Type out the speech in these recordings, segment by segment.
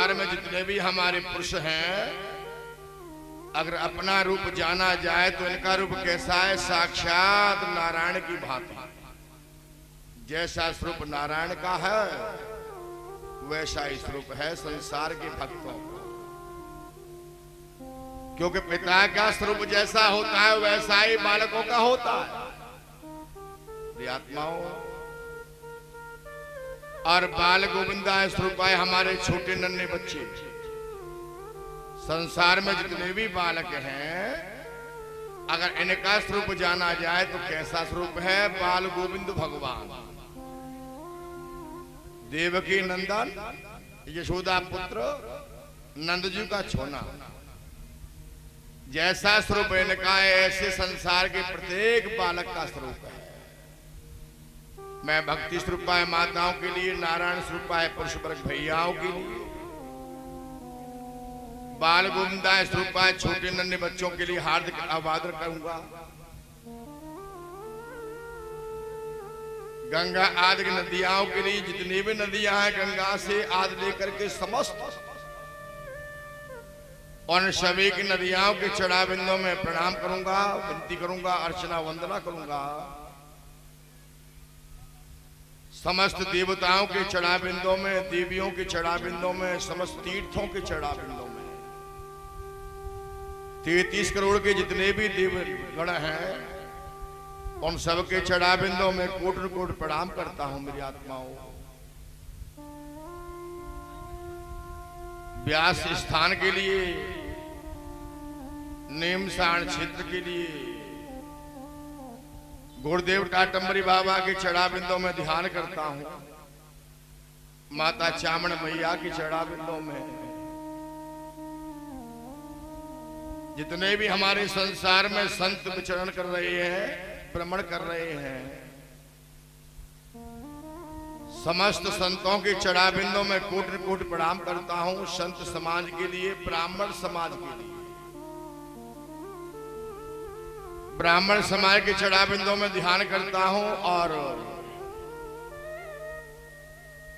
संसार में जितने भी हमारे पुरुष हैं, अगर अपना रूप जाना जाए तो इनका रूप कैसा है? साक्षात नारायण की भांति। जैसा स्वरूप नारायण का है वैसा ही स्वरूप है संसार के भक्तों का। क्योंकि पिता का स्वरूप जैसा होता है वैसा ही बालकों का होता है। आत्माओं और बाल गोविंदा स्वरूप है हमारे छोटे नन्हे बच्चे। संसार में जितने भी बालक हैं, अगर इनका स्वरूप जाना जाए तो कैसा स्वरूप है? बाल गोविंद भगवान, देवकी नंदन, यशोदा पुत्र, नंद जी का छोना, जैसा स्वरूप इनका है ऐसे संसार के प्रत्येक बालक का स्वरूप है। मैं भक्ति स्वरूप है माताओं के लिए, नारायण स्वरूप है पुरुष वर्ग भैयाओं के लिए, बाल गोविंदा स्वरूप है छोटे नन्हे बच्चों के लिए हार्दिक अभिवादन करूंगा। गंगा आदि नदियाओं के लिए, जितनी भी नदियां हैं गंगा से आदि लेकर के समस्त, और सभी की नदियाओं के चढ़ा बिंदों में प्रणाम करूंगा, विनती करूंगा, अर्चना वंदना करूंगा। समस्त देवताओं के चढ़ा बिंदों में, देवियों के चढ़ा बिंदों में, समस्त तीर्थों के चढ़ा बिंदों में, 33 करोड़ के जितने भी देव गण हैं उन सबके चढ़ा बिंदों में कोट कोट प्रणाम करता हूं मेरी आत्माओं। व्यास स्थान के लिए, नीमसाण क्षेत्र के लिए, गुरुदेव टाटंबरी बाबा के चढ़ा बिंदों में ध्यान करता हूं, माता चामड़ मैया के चढ़ा बिंदों में, जितने भी हमारे संसार में संत विचरण कर रहे हैं, भ्रमण कर रहे हैं, समस्त संतों के चढ़ा बिंदों में कोट कोट प्रणाम करता हूं। संत समाज के लिए, ब्राह्मण समाज के लिए, ब्राह्मण समाज के चढ़ा बिंदों में ध्यान करता हूं, और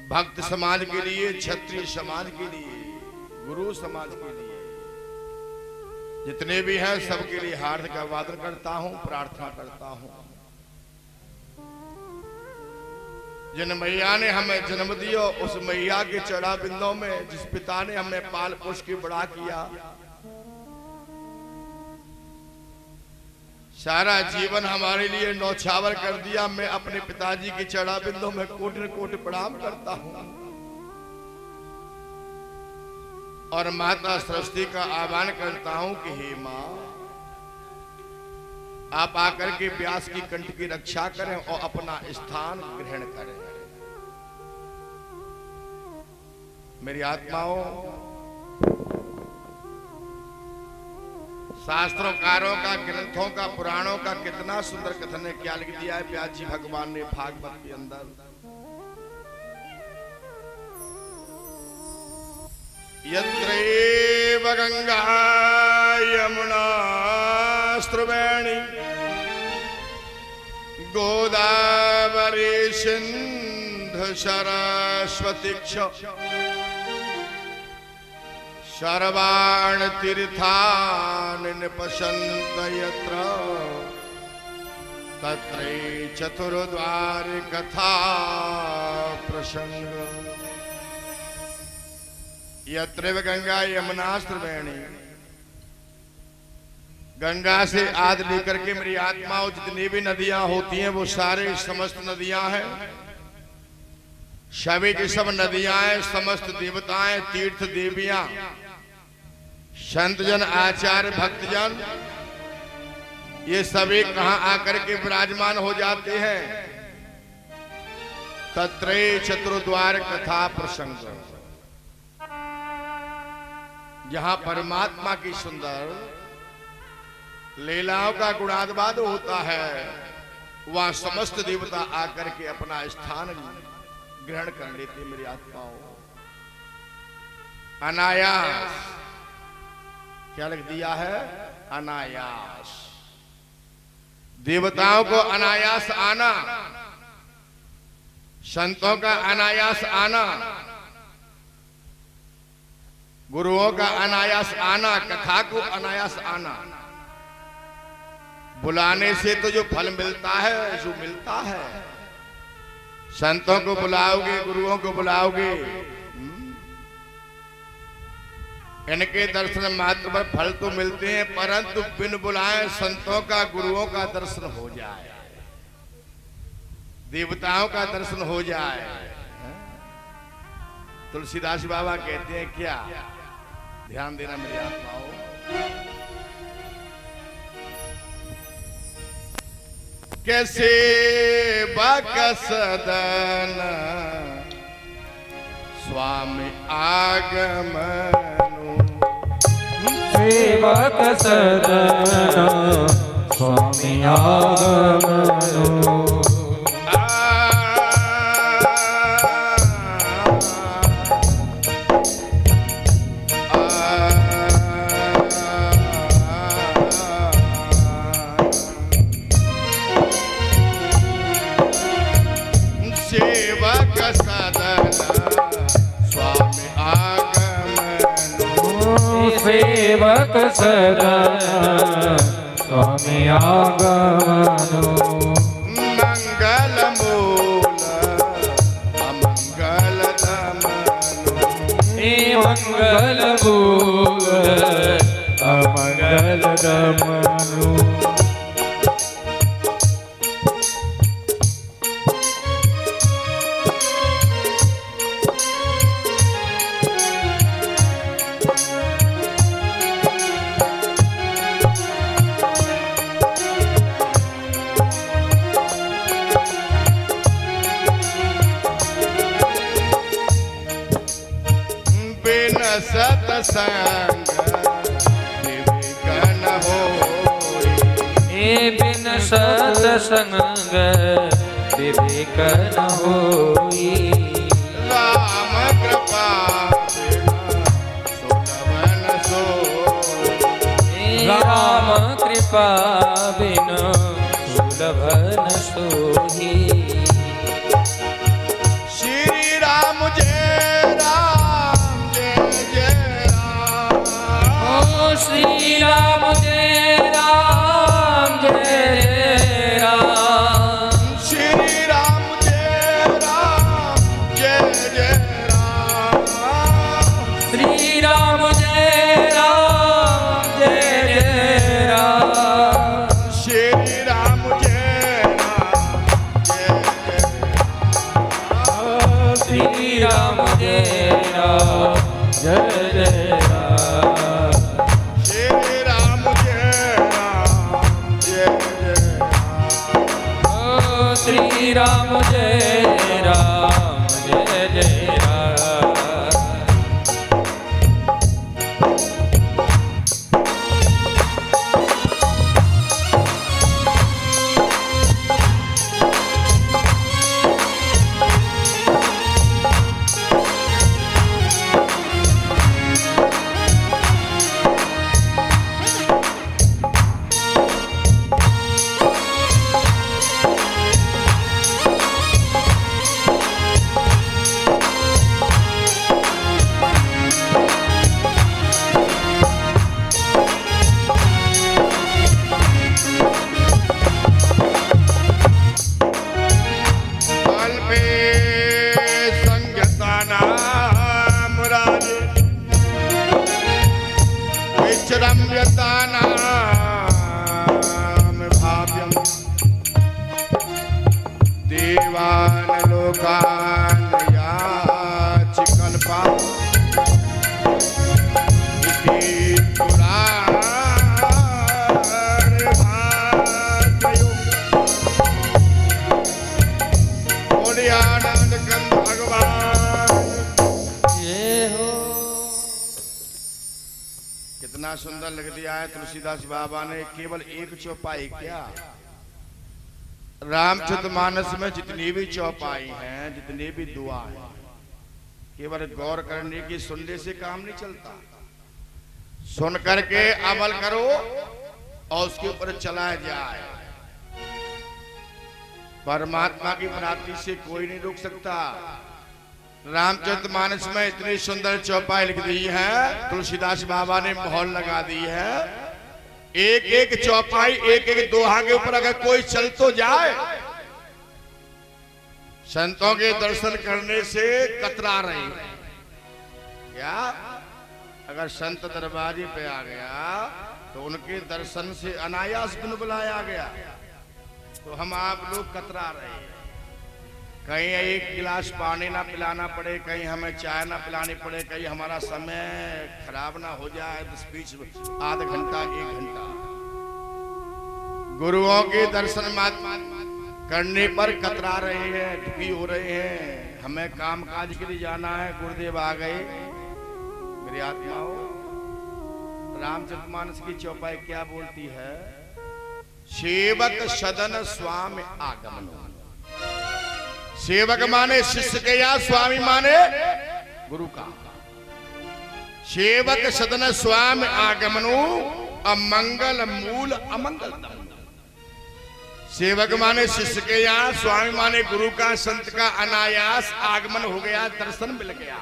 भक्त समाज के लिए, क्षत्रिय समाज के लिए, गुरु समाज के लिए, जितने भी हैं सबके लिए हार्दिक अभिवादन करता हूं, प्रार्थना करता हूं। जिन मैया ने हमें जन्म दिया उस मैया के चढ़ा बिंदों में, जिस पिता ने हमें पाल पोष के बड़ा किया, सारा जीवन हमारे लिए नौछावर कर दिया, मैं अपने पिताजी के चढ़ा बिंदों में कोट कोट प्रणाम करता हूं, और माता सरस्वती का आह्वान करता हूं कि हे मां, आप आकर के व्यास की कंठ की रक्षा करें और अपना स्थान ग्रहण करें। मेरी आत्माओं, शास्त्रोकारों का, ग्रंथों का, पुराणों का कितना सुंदर कथन है, क्या लिख दिया है व्यास जी भगवान ने भागवत के अंदर। यत्रैव गंगा यमुना स्त्रवेणी गोदावरी सिंधु सरस्वती सर्वाणि तीर्थानि निपसन्त यत्र तत्रै चतुर्द्वारि कथा प्रसंग। यत्र गंगा यमुना स्त्रवेणी, गंगा से आदि लेकर के मेरी आत्माओं जितनी भी नदियां होती हैं वो सारे समस्त नदियां हैं, सभी की सब नदियां हैं, समस्त देवताएं, तीर्थ देवियां, संत जन, आचार्य, भक्तजन, ये सभी कहां आकर के विराजमान हो जाते हैं? तत्रै चतुर्द्वार कथा प्रसंग, जहां परमात्मा की सुंदर लीलाओं का गुणानुवाद होता है, वहां समस्त देवता आकर के अपना स्थान ग्रहण कर लेते। मेरी आत्माओं, अनायास, क्या लिख दिया है? अनायास, देवताओं को अनायास आना, संतों का अनायास आना, गुरुओं का अनायास आना, कथा को अनायास आना, बुलाने से तो जो फल मिलता है जो मिलता है। संतों को बुलाओगे, गुरुओं को बुलाओगे, इनके दर्शन मात्र पर फल तो मिलते हैं, परंतु बिन बुलाए संतों का, गुरुओं का दर्शन हो जाए, देवताओं का दर्शन हो जाए। तुलसीदास बाबा कहते हैं क्या, ध्यान देना मेरी आत्माओं, कैसे बकसदन स्वामी आगमनु, सेवक सदन स्वामी आगमनु, सेवक सदन स्वामी आगमनु, मंगल मूल अमंगल दमनु, मंगल मूल अमंगल दमनु, सतसंग विवेक न होई, बिन सतसंग विवेक न होई, राम कृपा सुलभ न सोई, राम कृपा बिन सुलभ न सोई, श्री राम जय श्री राम जय राम जय राम, श्री राम जय राम जय जय राम, श्री राम जय राम जय जय राम, श्री राम जय राम जय जय राम, श्री राम जय राम जय जय राम, श्री राम जय राम जय जय राम। देवान लोकान याचिकल्पा इति पुराण भाग्यो ओडियानंद कंद भगवान ये हो। कितना सुंदर लिख दिया है तुलसीदास बाबा ने, केवल एक चौपाई क्या, रामचरितमानस में जितनी भी चौपाई हैं, जितनी भी दुआ है, केवल गौर करने की, सुनने से काम नहीं चलता, सुन करके अमल करो और उसके ऊपर चला जाए। परमात्मा की प्राप्ति से कोई नहीं रोक सकता। रामचरितमानस में इतनी सुंदर चौपाई लिख दी है, तुलसीदास बाबा ने मोहर लगा दी है। एक एक चौपाई, एक एक दोहा के ऊपर अगर कोई चल तो जाए, संतों के दर्शन करने से कतरा रहे क्या? अगर संत दरबारी पे आ गया तो उनके दर्शन से अनायास गुण बुलाया गया, तो हम आप लोग कतरा रहे हैं। कहीं एक गिलास पानी ना पिलाना पड़े, कहीं हमें चाय ना पिलानी पड़े, कहीं हमारा समय खराब ना हो जाए, बीच आधा घंटा 1 घंटा गुरुओं के दर्शन करने पर कतरा रहे हैं, दुखी हो रहे हैं। हमें काम काज के लिए जाना है, गुरुदेव आ गए। मेरी आत्माओं, रामचरितमानस की चौपाई क्या बोलती है? सेवक सदन स्वामी आगमन। सेवक माने शिष्य के, या स्वामी माने गुरु का। सेवक सदन स्वामी आगमनु अमंगल मूल अमंगल। सेवक माने शिष्य के यहाँ, स्वामी माने गुरु का, संत का अनायास आगमन हो गया, दर्शन मिल गया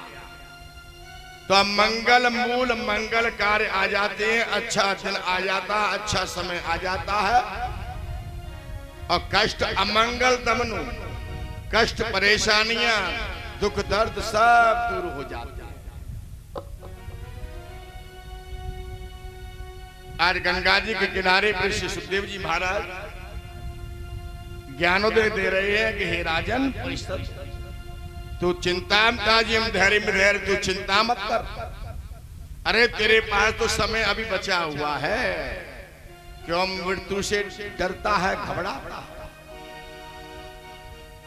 तो मंगल मूल मंगल कार्य आ जाते हैं, अच्छा दिन आ जाता है, अच्छा समय आ जाता है। और कष्ट अमंगल दमनु, कष्ट परेशानियां दुख दर्द सब दूर हो जाते हैं। आज गंगा जी के किनारे पर श्री सुखदेव जी महाराज ज्ञानोदय दे रहे हैं कि हे राजन परिषद, तू चिंता ताजिम धैर्य में धैर्य, तू चिंता मत कर। अरे तेरे पास तो समय अभी बचा हुआ है, क्यों मृत्यु से डरता है, घबराता है?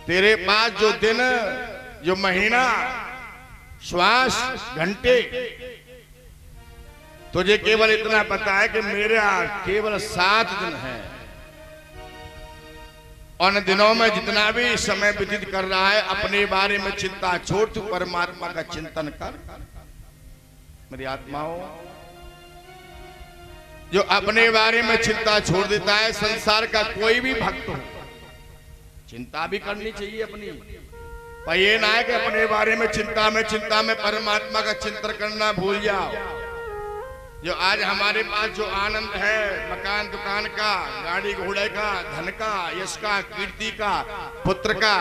तेरे पास जो दिन, जो महीना, श्वास, घंटे, तुझे केवल इतना पता है कि मेरा केवल 7 दिन है। उन दिनों में जितना भी समय व्यतीत कर रहा है, अपने बारे में चिंता छोड़, तू परमात्मा का चिंतन कर। मेरी आत्माओं, जो अपने बारे में चिंता छोड़ देता है, संसार का कोई भी भक्त हो, चिंता भी करनी चाहिए अपनी, पर ये ना है कि अपने बारे में चिंता में परमात्मा का चिंतन करना भूल जाओ। जो आज हमारे पास जो आनंद है, मकान दुकान का, गाड़ी घोड़े का, धन का, यश का, कीर्ति का, पुत्र का,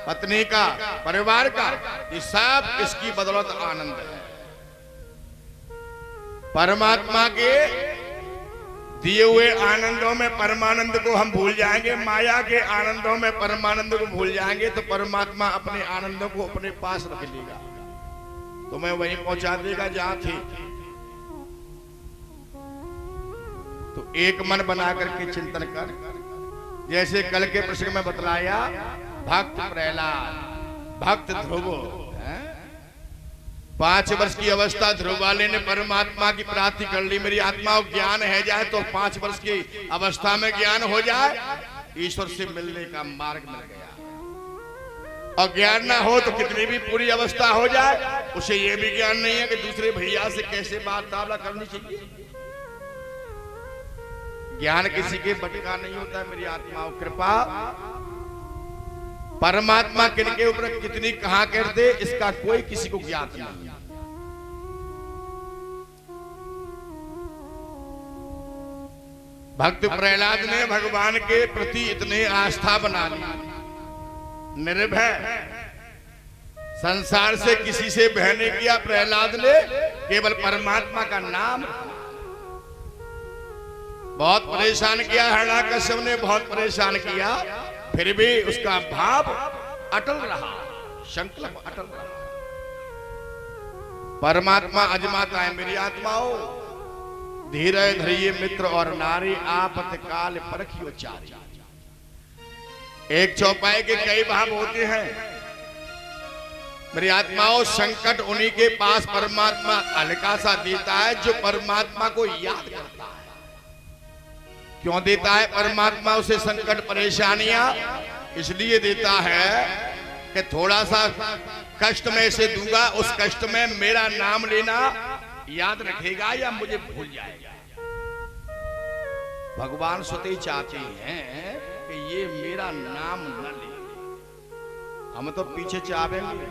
पत्नी का, परिवार का, ये सब इसकी बदौलत आनंद है। परमात्मा के दिए हुए आनंदों में परमानंद को हम भूल जाएंगे, माया के आनंदों में परमानंद को भूल जाएंगे, तो परमात्मा अपने आनंदों को अपने पास रख लेगा, तुम्हें वहीं पहुंचा देगा जहां थे। तो एक मन बना करके चिंतन कर। जैसे कल के प्रसंग में बतलाया, भक्त प्रहलाद, भक्त ध्रुव, 5 वर्ष की अवस्था ध्रुव वाले ने परमात्मा की प्राप्ति कर ली। मेरी आत्मा को ज्ञान है जाए तो 5 वर्ष की अवस्था में ज्ञान हो जाए, ईश्वर से मिलने का मार्ग मिल गया। और ज्ञान ना हो तो कितनी भी पूरी अवस्था हो जाए, उसे यह भी ज्ञान नहीं है कि दूसरे भैया से कैसे वार्तालाप करनी चाहिए। ज्ञान किसी के बटका नहीं होता है। मेरी आत्माओं, कृपा परमात्मा किनके ऊपर कितनी कहां कर दे, इसका कोई किसी को ज्ञात नहीं। भक्त प्रहलाद ने भगवान के प्रति इतने आस्था बना ली, निर्भय, संसार से किसी से भय नहीं किया। प्रहलाद ने केवल परमात्मा का नाम, बहुत परेशान किया, हिरण्याकश्यप ने बहुत परेशान किया, फिर भी उसका भाव अटल रहा, संकल्प अटल रहा। परमात्मा अजमाता है। मेरी आत्माओं, धीरे धैर्य मित्र और नारी, आपत काल परखियो चारी। एक चौपाई के कई भाव होते हैं। मेरी आत्माओं, संकट उन्हीं के पास परमात्मा हल्का सा देता है जो परमात्मा को याद करता है। क्यों देता है परमात्मा उसे संकट परेशानियां? इसलिए देता है कि थोड़ा सा कष्ट में से दूंगा, उस कष्ट में मेरा नाम लेना याद रखेगा या मुझे भूल जाएगा। भगवान स्वतः चाहते हैं कि ये मेरा नाम न ले। हम तो पीछे चाहेंगे,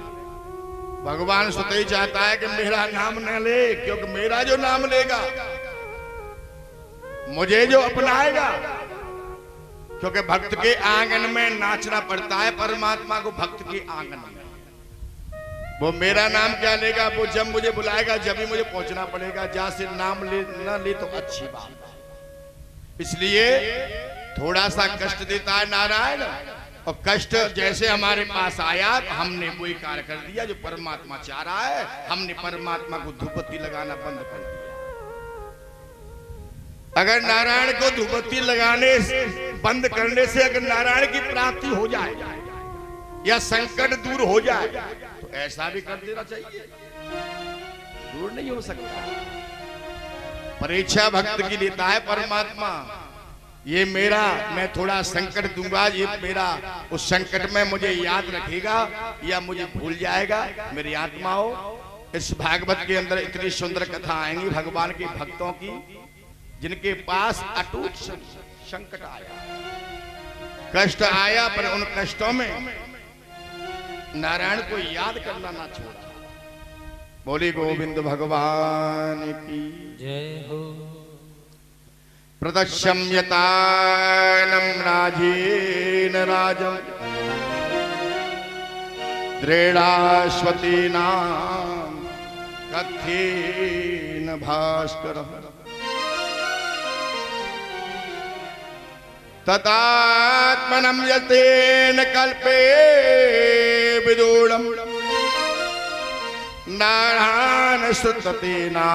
भगवान स्वतः ही चाहता है कि मेरा नाम न ले, क्योंकि मेरा जो नाम लेगा, मुझे जो अपनाएगा, क्योंकि भक्त के आंगन में नाचना पड़ता है परमात्मा को। भक्त के आंगन में वो मेरा नाम क्या लेगा? वो जब मुझे बुलाएगा जब ही मुझे पहुंचना पड़ेगा। जहां से नाम ले न ले तो अच्छी बात। इसलिए थोड़ा सा कष्ट देता है नारायण, और कष्ट जैसे हमारे पास आया तो हमने वही कार्य कर दिया जो परमात्मा चाह रहा है। हमने परमात्मा को धूपबत्ती लगाना बंद कर दिया। अगर नारायण को धूपबत्ती लगाने बंद करने से अगर नारायण की प्राप्ति हो जाए या संकट दूर हो जाए तो ऐसा भी कर देना चाहिए। दूर नहीं हो सकता। परीक्षा भक्त की लेता है परमात्मा। ये मेरा, मैं थोड़ा संकट दूंगा, ये मेरा उस संकट में मुझे याद रखेगा या मुझे भूल जाएगा। मेरी आत्माओं, इस भागवत के अंदर इतनी सुंदर कथा आएंगी भगवान के भक्तों की, जिनके पास अटूट संकट आया, कष्ट आया, पर उन कष्टों में नारायण को याद करना ना छोड़ा। बोली गोविंद भगवान की जय हो। प्रदक्षम्यतानं राजेन राजं दृढ़ाश्वतीनां कथेन भास्करः ततात्मनं यतेन कल्पे विदूढं नारायण सुततेनां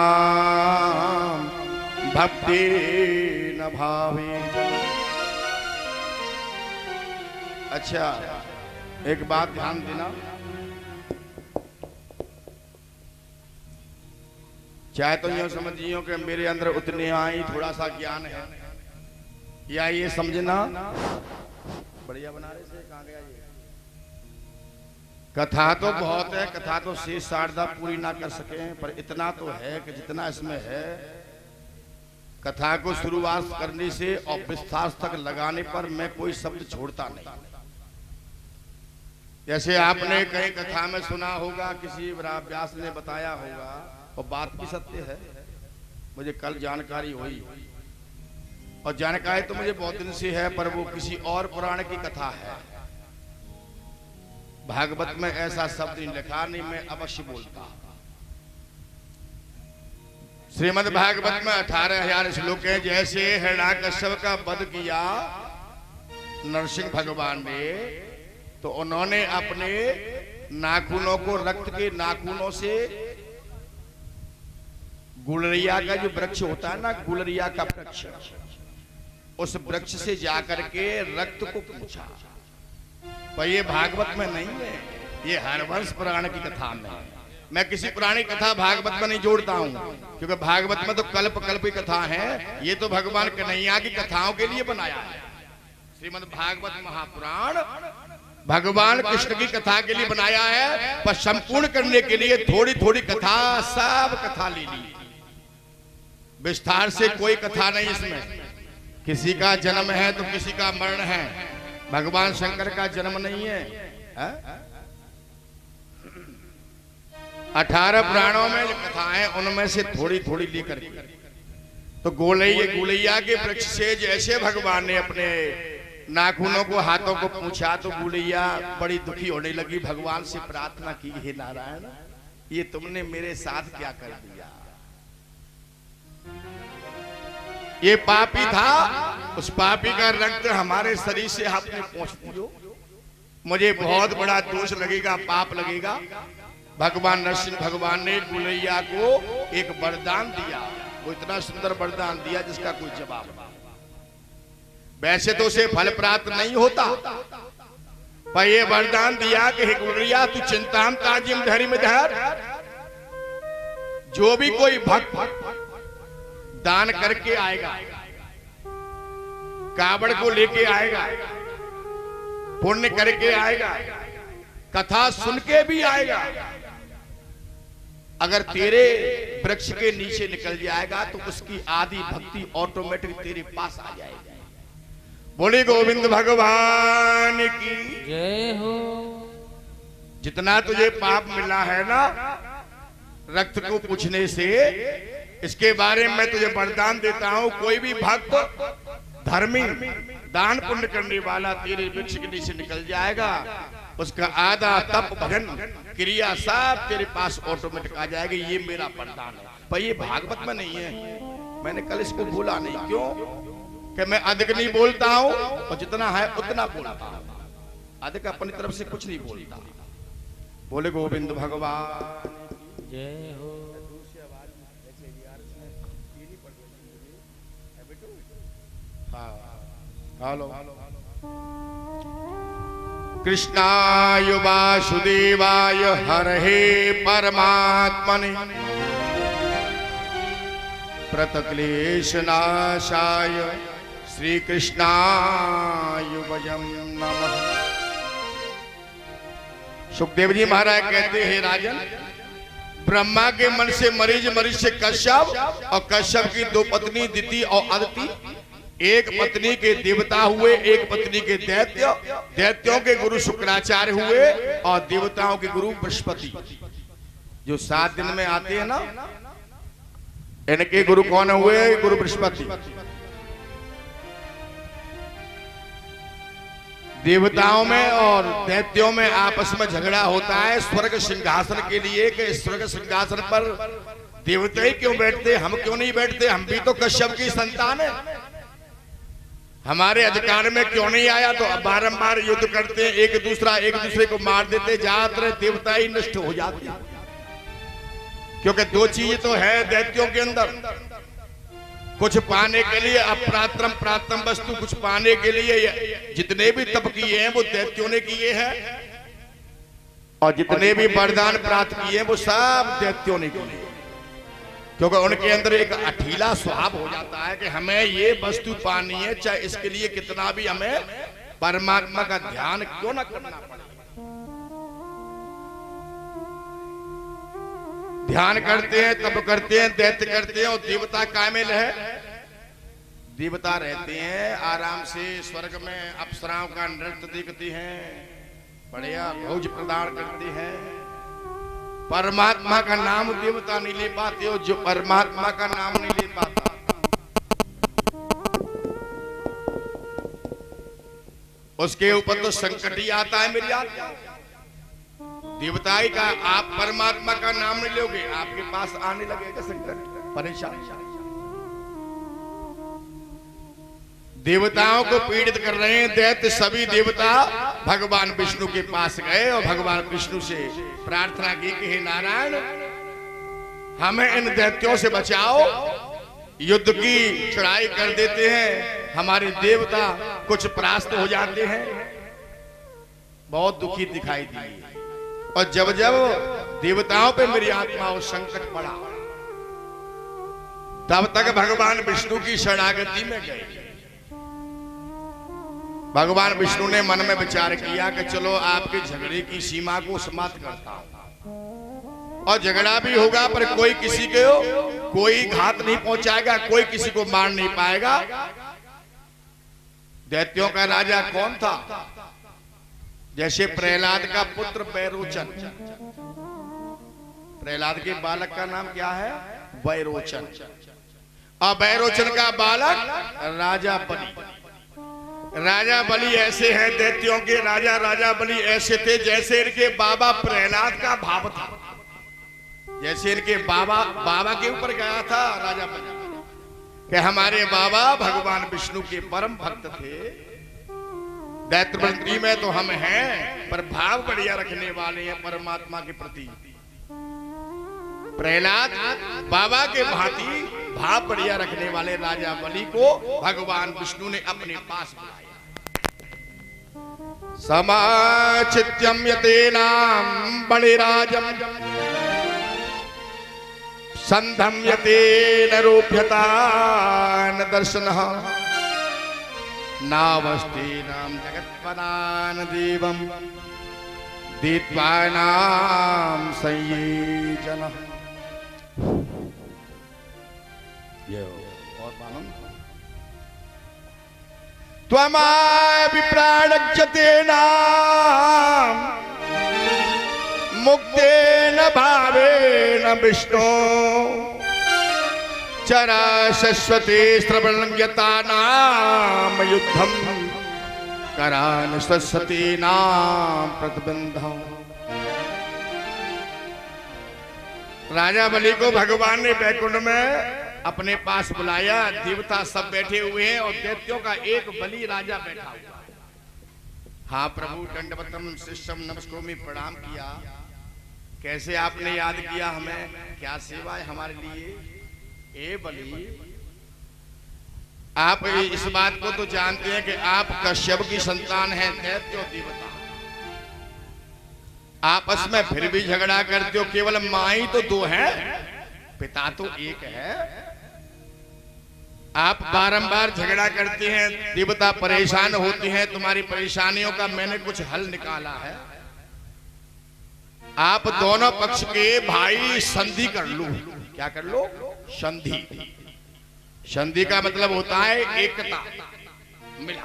भक्ति न भावे। अच्छा, एक बात ध्यान देना, चाहे तो यूं समझियो कि मेरे अंदर उतने आई थोड़ा सा ज्ञान है, या ये समझना बढ़िया बना रहे से कहाँ गया ये। कथा तो बहुत है, कथा तो शेष शारदा पूरी ना कर सके, पर इतना तो है कि जितना इसमें है, कथा को शुरुआत करने से और विस्तार तक लगाने पर मैं कोई शब्द छोड़ता नहीं। जैसे आपने कहीं कथा में सुना होगा, किसी व्यास ने बताया होगा, और बात भी सत्य है। मुझे कल जानकारी हुई, और जानकारी तो मुझे बहुत दिन से है, पर वो किसी और पुराण की कथा है। भागवत में ऐसा शब्द नहीं लिखा, नहीं मैं अवश्य बोलता। श्रीमद् भागवत में 18,000 श्लोक है। जैसे हिरण्याकश्यप का वध किया नरसिंह भगवान ने, तो उन्होंने अपने नाखूनों को, रक्त के नाखूनों से गुलरिया का जो वृक्ष होता है ना, गुलरिया का वृक्ष, उस वृक्ष से जाकर के रक्त को पूछा। पर ये भागवत में नहीं है, ये हरवंश पुराण की कथा में है। मैं किसी पुरानी कथा भागवत में नहीं जोड़ता हूं, क्योंकि भागवत में तो कल्प कल्प की कथा है। ये तो भगवान कन्हैया की कथाओं के लिए बनाया है। श्रीमद् भागवत महापुराण भगवान कृष्ण की कथा के लिए बनाया है, पर संपूर्ण करने के लिए थोड़ी थोड़ी कथा, सब कथा ले ली। विस्तार से कोई कथा नहीं इसमें। किसी का जन्म है तो किसी का मरण है। भगवान शंकर का जन्म नहीं है, है? 18 पुराणों में जो कथाएं, उनमें से थोड़ी थोड़ी लेकर, तो गुलैया के वृक्ष से जैसे भगवान ने अपने नाखूनों को, हाथों को पूछा, तो गुलैया बड़ी दुखी होने लगी। भगवान से प्रार्थना की, हे नारायण, ये तुमने मेरे साथ क्या कर दिया? ये पापी था, उस पापी का रक्त हमारे शरीर से आपने पहुंच दियो, मुझे बहुत बड़ा दोष लगेगा, पाप लगेगा। भगवान नरसिंह भगवान ने गुलैया को एक वरदान दिया। वो इतना सुंदर वरदान दिया जिसका कोई जवाब नहीं। वैसे तो उसे फल प्राप्त नहीं होता, पर ये वरदान दिया कि हे गुलैया, तू चिंताम ताजिम धैर्य धर, जो भी कोई भक्त दान करके आएगा, कावड़ को लेके आएगा, पुण्य करके आएगा, कथा सुन के भी आएगा, अगर तेरे वृक्ष के नीचे निकल जाएगा तो उसकी आदि भक्ति ऑटोमेटिक तेरे पास आ जाएगी। बोले गोविंद भगवान की जय हो। जितना तुझे पाप मिला है ना रक्त को पूछने से, इसके बारे में मैं तुझे वरदान देता हूं, कोई भी भक्त धर्मी दान पुण्य करने वाला तेरे वृक्ष के नीचे निकल जाएगा, उसका आधा तप भजन क्रिया सब तेरे पास ऑटोमेटिक आ जाएगी। ये मेरा वरदान है। पर ये भागवत में नहीं है, मैंने कल इसको बोला नहीं। क्यों? कि मैं अधिक नहीं बोलता हूं और जितना है उतना बोलता हूं, अधिक अपनी तरफ से कुछ नहीं बोलता। बोले गोविंद भगवान जय हो। हेलो। कृष्णाय वासुदेवाय हरहे परमात्मने प्रतक्लेशनाशाय श्री कृष्णाय वयं नमः। सुखदेव जी महाराज कहते हैं राजन, ब्रह्मा के मन से मरीज से कश्यप और कश्यप की दो पत्नी दिति और अदिति, एक पत्नी के देवता हुए, एक पत्नी के दैत्य, दैत्यों के गुरु शुक्राचार्य हुए और देवताओं के गुरु बृहस्पति। जो 7 दिन में आते हैं ना, इनके गुरु कौन हुए? गुरु बृहस्पति। देवताओं में और दैत्यों में आपस में झगड़ा होता है स्वर्ग सिंहासन के लिए, कि स्वर्ग सिंहासन पर देवता ही क्यों बैठते, हम क्यों नहीं बैठते? हम भी तो कश्यप की संतान है, हमारे अधिकार में क्यों नहीं आया? तो बारंबार युद्ध करते हैं, एक दूसरे को मार देते, ज्यादातर देवता ही नष्ट हो जाते हैं। क्योंकि दो चीज तो है दैत्यों के अंदर, कुछ पाने के लिए अप्रात्रम प्रातम वस्तु, कुछ पाने के लिए जितने भी तप किए हैं वो दैत्यों ने किए हैं, और जितने भी वरदान प्राप्त किए हैं वो सब दैत्यों ने किए। क्योंकि उनके अंदर एक अठीला स्वभाव हो जाता है कि हमें ये वस्तु पानी है, चाहे इसके लिए कितना भी हमें परमात्मा का ध्यान क्यों ना करना पड़े। ध्यान करते हैं, तप करते हैं, दैत्य करते हैं, और देवता कामिल है, देवता रहते हैं आराम से स्वर्ग में, अप्सराओं का नृत्य देखते हैं, बढ़िया भोज प्रदान करते हैं। परमात्मा का नाम देवता नहीं ले पाते हो, जो परमात्मा का नाम नहीं ले पाता उसके ऊपर तो संकट ही आता है। मेरी आत्मा देवताई का, आप परमात्मा का नाम नहीं लोगे, आपके पास आने लगेगा संकट, परेशानी। देवताओं को पीड़ित कर रहे हैं दैत्य, सभी देवता भगवान विष्णु के पास गए और भगवान विष्णु से प्रार्थना की कि हे नारायण, हमें इन दैत्यों से बचाओ, युद्ध की चढ़ाई कर देते हैं, हमारे देवता कुछ परास्त हो जाते हैं। बहुत दुखी दिखाई दी, और जब जब देवताओं पे मेरी आत्मा और संकट पड़ा, तब तक भगवान विष्णु की शरणागति में गए। भगवान विष्णु ने मन में विचार किया कि चलो आपके झगड़े की सीमा को समाप्त करता हूं, और झगड़ा भी होगा पर कोई किसी को कोई घात नहीं पहुंचाएगा, कोई किसी को मार नहीं पाएगा। दैत्यों का राजा कौन था? जैसे प्रहलाद का पुत्र वैरोचन, प्रहलाद के बालक का नाम क्या है? वैरोचन। और वैरोचन का बालक राजा बलि। राजा बलि ऐसे हैं दैत्यों के राजा, राजा बलि ऐसे थे जैसे इनके बाबा प्रहलाद का भाव था, जैसे इनके बाबा के ऊपर गया था राजा बलि, कि हमारे बाबा भगवान विष्णु के परम भक्त थे। दैत्य मंत्री में तो हम हैं, पर भाव बढ़िया रखने वाले हैं परमात्मा के प्रति। प्रहलाद बाबा के भांति भाव बढ़िया रखने वाले राजा बलि को भगवान विष्णु ने अपने पास बुलाया। समाचित्यम यतेनाम बलिराजम संधम यतेन रूप्यतान दर्शनः नावस्तीनाम जगत्पदान देवम दीत्वानाम संयेजनः। और मालूम त्वमाय विप्राणज्यते नाम मुक्तेन भावेन विष्णु चरा शश्वती स्त्रवण्यता नाम युद्धम करान सरस्वती नाम प्रतिबंधम। राजा बलि को भगवान ने बैकुंठ में अपने पास बुलाया। देवता सब बैठे हुए हैं और दैत्यों का एक बलि राजा बैठा हुआ। हाँ प्रभु, दंडवतम शिष्यम नमस्कोमि, प्रणाम किया। कैसे आपने याद किया हमें, क्या सेवा है हमारे लिए। ए बलि, आप इस बात को तो जानते हैं कि आप कश्यप की संतान हैं, दैत्य और देवता आपस में फिर भी झगड़ा करते हो। केवल मां ही तो दो है, पिता तो एक है। आप बारंबार झगड़ा करते हैं, देवता परेशान होते हैं। तुम्हारी परेशानियों का मैंने कुछ हल निकाला है। आप दोनों पक्ष के भाई संधि कर लो। क्या कर लो? संधि। संधि का मतलब होता है एकता, मिला।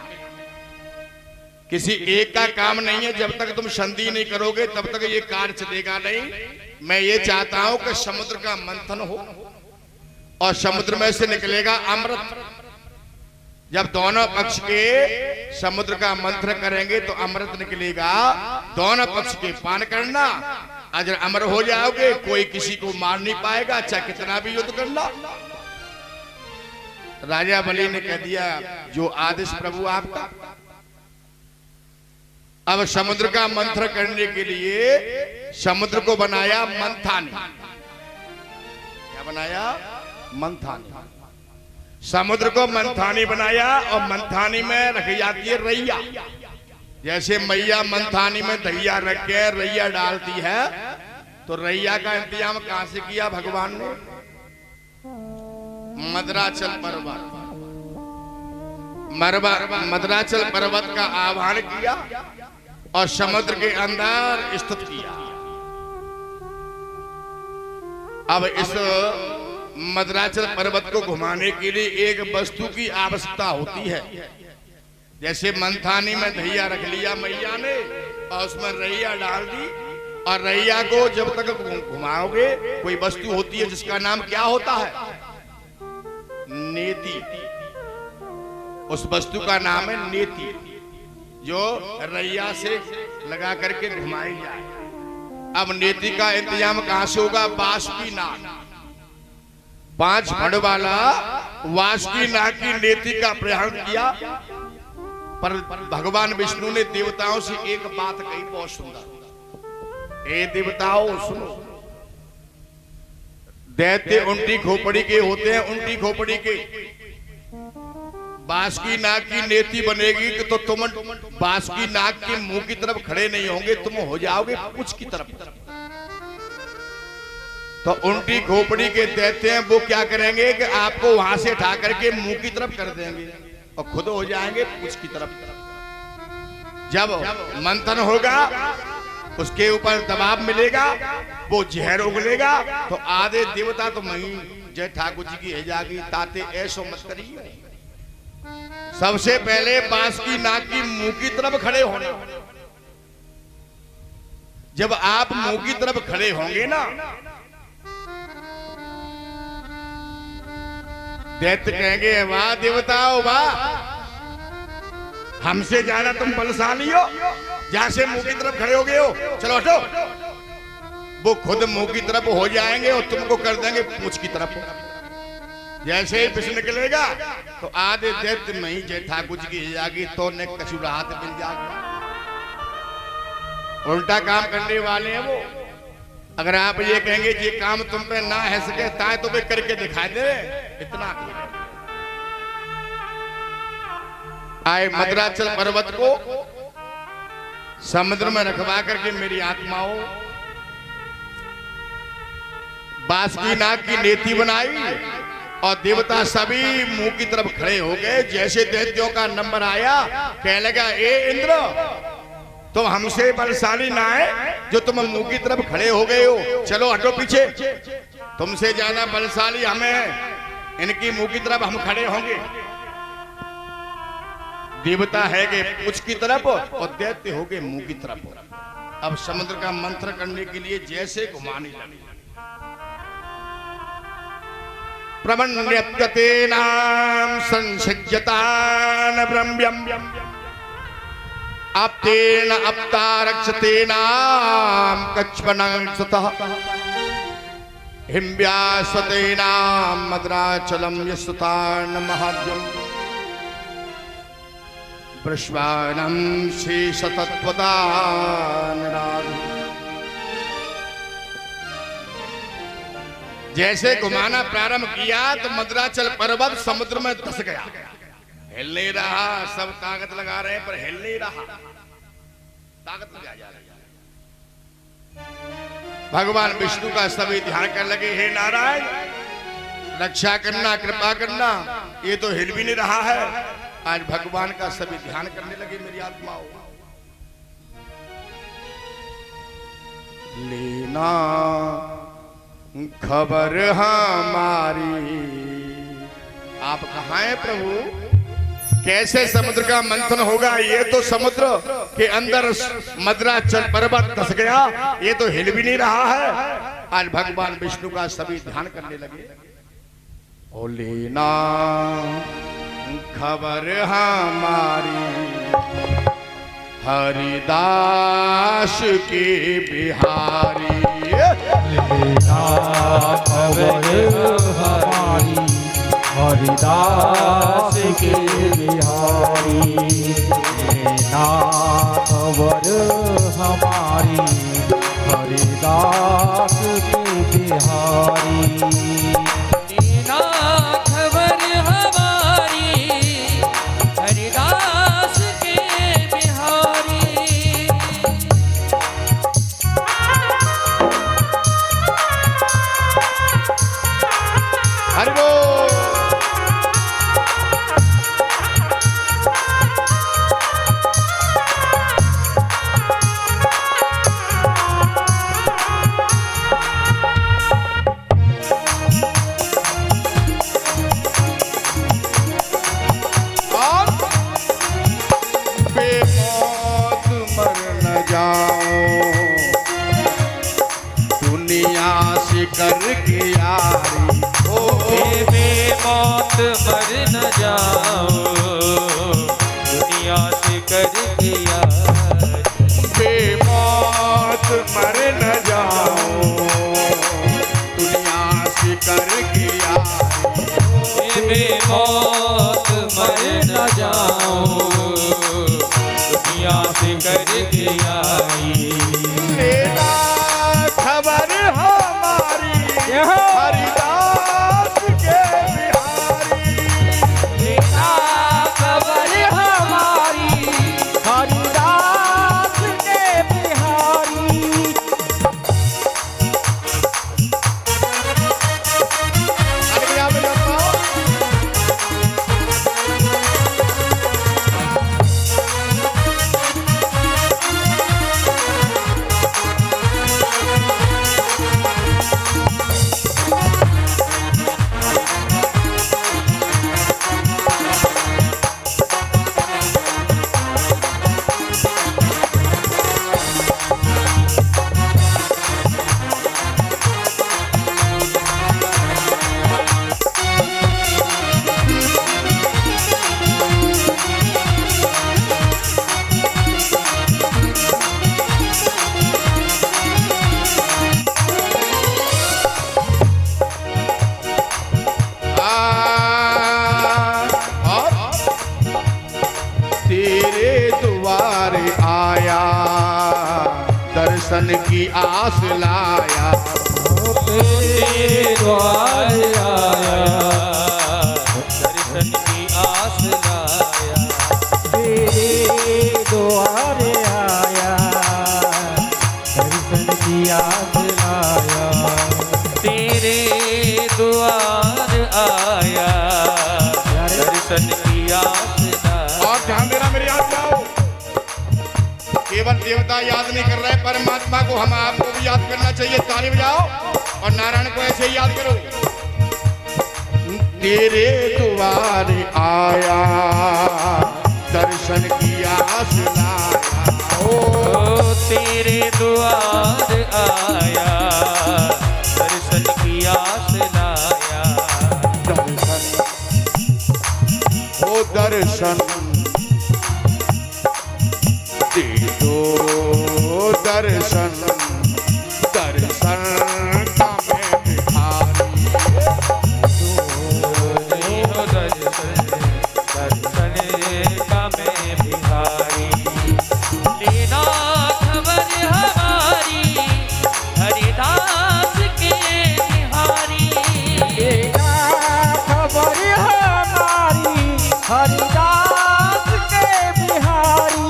किसी एक का काम नहीं है। जब तक तुम संधि नहीं करोगे तब तक ये कार्य चलेगा नहीं। मैं ये चाहता हूं कि समुद्र का मंथन हो और समुद्र में से निकलेगा अमृत। जब दोनों पक्ष के समुद्र का मंथन करेंगे तो अमृत निकलेगा। दोनों पक्ष के पान करना, अजर अमर हो जाओगे। कोई किसी को मार नहीं पाएगा, चाहे कितना भी युद्ध कर लो। राजा बलि ने कह दिया, जो आदेश प्रभु आपका। अब समुद्र का मंथन करने के लिए समुद्र को बनाया मंथानी। क्या बनाया? मंथानी। समुद्र को मंथानी बनाया और मंथानी में रखी जाती है रैया। जैसे मैया मंथानी में दहिया रख के रैया डालती है, तो रैया का इंतजाम कहां से किया भगवान ने? मद्राचल पर्वत। मद्राचल पर्वत का आह्वान किया और समुद्र के अंदर स्थित किया। अब इस मद्राचल पर्वत को घुमाने के लिए एक वस्तु की आवश्यकता होती है। जैसे मंथानी में दहिया रख लिया मैया ने और उसमें रैया डाल दी, और रैया को जब तक घुमाओगे कोई वस्तु होती है जिसका नाम क्या होता है? नेति। उस वस्तु का नाम है नेति, जो रैया से लगा करके घुमाई जाए। अब नेति का इंतजाम कहां से होगा? बांस की नाक। 5 फड़ वाला वासुकी नाग की नेति का प्रयाण किया। पर भगवान विष्णु ने देवताओं से एक बात कही, बहुत सुंदर। ए देवताओं सुनो, दैत्य उल्टी खोपड़ी के होते हैं, उल्टी खोपड़ी के। बांसुकी नाग की नेति बनेगी तो तुम बांसुकी नाग के मुंह की तरफ खड़े नहीं होंगे, तुम हो जाओगे पूंछ की तरफ। तो उल्टी खोपड़ी के दैत्य हैं, वो क्या करेंगे कि आपको वहां से उठा करके मुंह की तरफ कर देंगे और खुद हो जाएंगे पूंछ की तरफ। जब मंथन होगा उसके ऊपर दबाव मिलेगा, वो जहर उगलेगा, तो आधे देवता तो मही जय ठाकुर जी की है जागी ताते ऐसो मत करिए। सबसे पहले बांसुकी नाग की मुंह की तरफ खड़े होना। जब आप मुंह की तरफ खड़े होंगे ना, दैत्य कहेंगे वाह देवताओं वाह, हमसे ज्यादा तुम बलशाली हो, जहां से मुंह की तरफ खड़े हो गए हो, चलो हटो। वो खुद मुंह की तरफ हो जाएंगे और तुमको कर देंगे पूंछ की तरफ। जैसे ही पिछ निकलेगा तो आधे दैत्य नहीं जय ठाकुर जी की जागी तो ने कछु राहत मिल जाएगी। उल्टा काम करने वाले हैं वो। अगर आप ये कहेंगे ये काम तुम पे ना है सके ताए तो वे करके दिखाई दे, इतना आए मद्राचल पर्वत को समुद्र में रखवा करके मेरी आत्माओं बांसुकी नाग की नेति बनाई और देवता सभी मुंह की तरफ खड़े हो गए। जैसे दैत्यों का नंबर आया, कहने लगा ए इंद्र, तुम हमसे बलशाली ना है जो तुम मुंह की तरफ खड़े हो गए हो, चलो हटो पीछे। तुमसे ज्यादा बलशाली हमें, इनकी मुंह की तरफ हम खड़े होंगे। देवता है कि पूंछ की तरफ और दैत्य हो गए मुंह की तरफ। अब समुद्र का मंथन करने के लिए जैसे घुमाने लगी। प्रमन्यप्यतेनां संसज्जतान ब्रह्म्यं आप्तेन अप्तारक्षतेनां कच्छपनं सतः हिम्ब्यास्वतेनां मद्राचलं यस्तुतान महाद्यं वृष्वानं शेषतत्वतान राग। जैसे घुमाना प्रारंभ किया तो मद्राचल पर्वत समुद्र में धंस गया। हिल नहीं रहा, सब ताकत लगा रहे हैं पर हिल नहीं रहा, ताकत लगा जा रही है। भगवान विष्णु का सभी ध्यान करने लगे, हे नारायण रक्षा करना, कृपा करना, ये तो हिल भी नहीं रहा है। आज भगवान का सभी ध्यान करने लगे मेरी आत्माओं। लेना खबर हमारी, आप कहाँ हैं प्रभु? कैसे समुद्र का मंथन होगा? ये तो समुद्र के अंदर मद्राचल पर्वत धंस गया, ये तो हिल भी नहीं रहा है। आज भगवान विष्णु का सभी ध्यान करने लगे। ओ लेना खबर हमारी हरिदास के बिहारी, लेना खबर हमारी हरिदास के बिहारी, लेना खबर हमारी हरिदास के बिहारी, लेना खबर हमारी हरिदास के बिहारी। हरि बोल। करके यारी, ओ बेमौत मर न जाओ दुनिया से करके यारी, बेमौत मर न जाओ दुनिया से करके यारी, बेमौत मर न जाओ दुनिया से करके यारी। लेना खबर हमारी हरिदास के बिहारी, लेना खबर हमारी हरिदास के बिहारी। दर्शन की आस लाया, तेरे द्वार आया दर्शन की आस लाया, तेरे द्वार आया दर्शन की आस लाया, तेरे द्वार आया दर्शन की आस लाया। और ध्यान देना मेरी याद जाओ, केवल देवता याद नहीं कर रहे, परमात्मा को हम आपको भी याद करना चाहिए। ताली बजाओ और नारायण को ऐसे ही याद करो। तेरे द्वार आया दर्शन की आस लाया, ओ तेरे द्वार आया, दर्शन की आस लाया। ओ दर्शन दे दो, दर्शन दर्शन का मैं भिखारी। हो दर्शन, दर्शन का मैं भिखारी। लेना खबर हमारी, हरिदास के बिहारी। लेना खबर हमारी, हरिदास के बिहारी।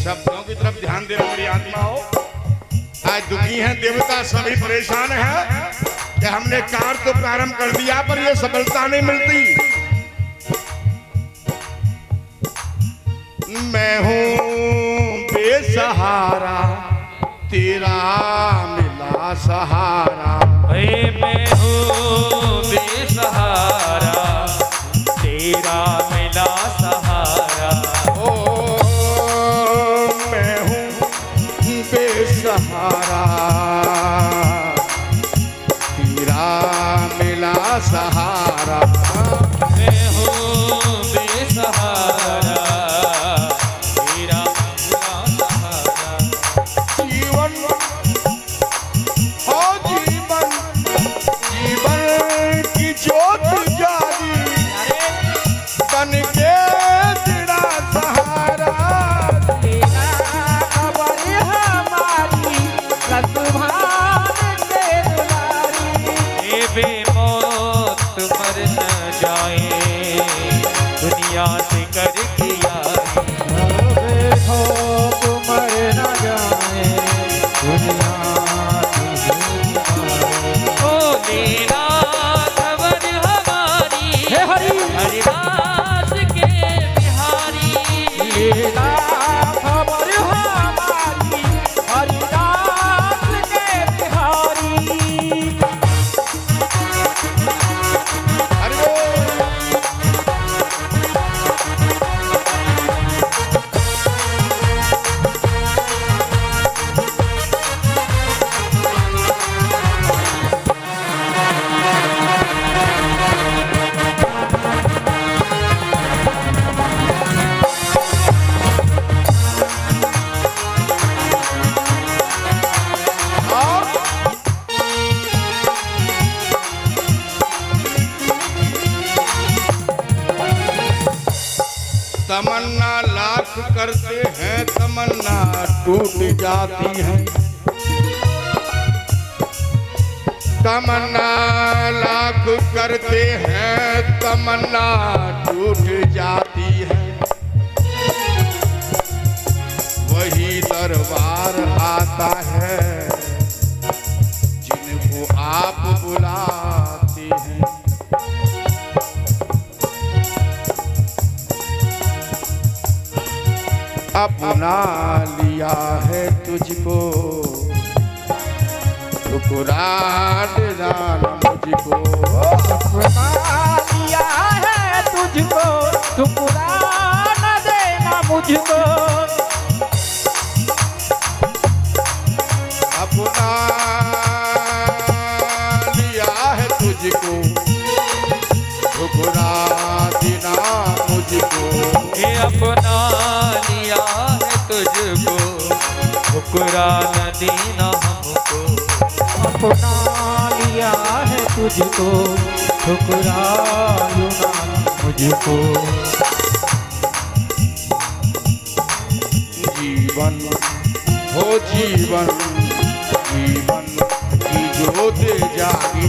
शब्दों की तरफ ध्यान देना मेरी आत्माओं। आज दुखी हैं देवता, सभी परेशान हैं कि हमने कार्य तो प्रारंभ कर दिया पर यह सफलता नहीं मिलती। मैं हूँ बेसहारा, तेरा मिला सहारा। मैं हूँ बेसहारा, तेरा मिला सहारा। ओ मैं हूँ बेसहारा, तेरा मिला सहारा। मैं हूँ बेसहारा, तेरा मिला सहारा। जीवन हो जीवन, जीवन की ज्योत जाली बन के तेरा सहारा। लेना खबर हमारी, सद्भाव के दुलारी। ए बेमौत मर न जाए, दुनिया से कर किया। देखो मर न जाए, दुनिया ओ लेना खबर हमारी, हे हरि। हरिदास के बिहारी। लेना खबर हमारी, हरिदास के बिहारी। अरे तमन्ना लाख करते हैं, तमन्ना टूट जाती है। तमन्ना लाख करते हैं, तमन्ना टूट जाती है। वही दरबार आता है जिनको आप बुलाते हैं। अपना लिया है तुझको, ठुकरा देना मुझको। अपना लिया है तुझको, ठुकरा न देना मुझको। अपना लिया है तुझको, ठुकरा देना मुझको। ये अपना लिया है तुझको, ठुकरा न देना हमको। अपना लिया है तुझको, ठुकरा ना मुझको। जीवन हो जीवन, जीवन की ज्योत जागी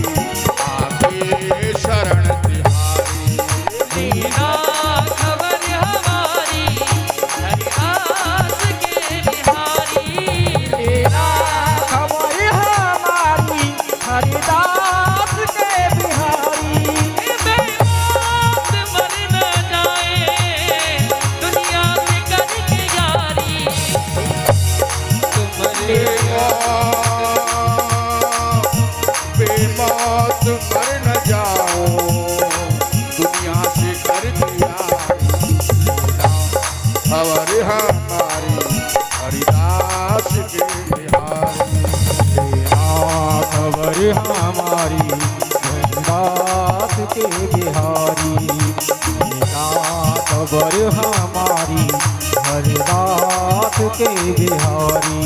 आगे चरण तिहारी। लीला खबर हमारी हरिदास के बिहारी। लीला खबर हमारी हरिदास के बिहारी। बेमौत मर न जाए दुनिया से करके यारी। तुम्हारे बेमौत मर न जाओ दुनिया से कर दिया। खबर हमारी हरिदास के बिहारी। लीला खबर हमारी हरिदास के बिहारी। लीला खबर हमारी हरिदास के बिहारी।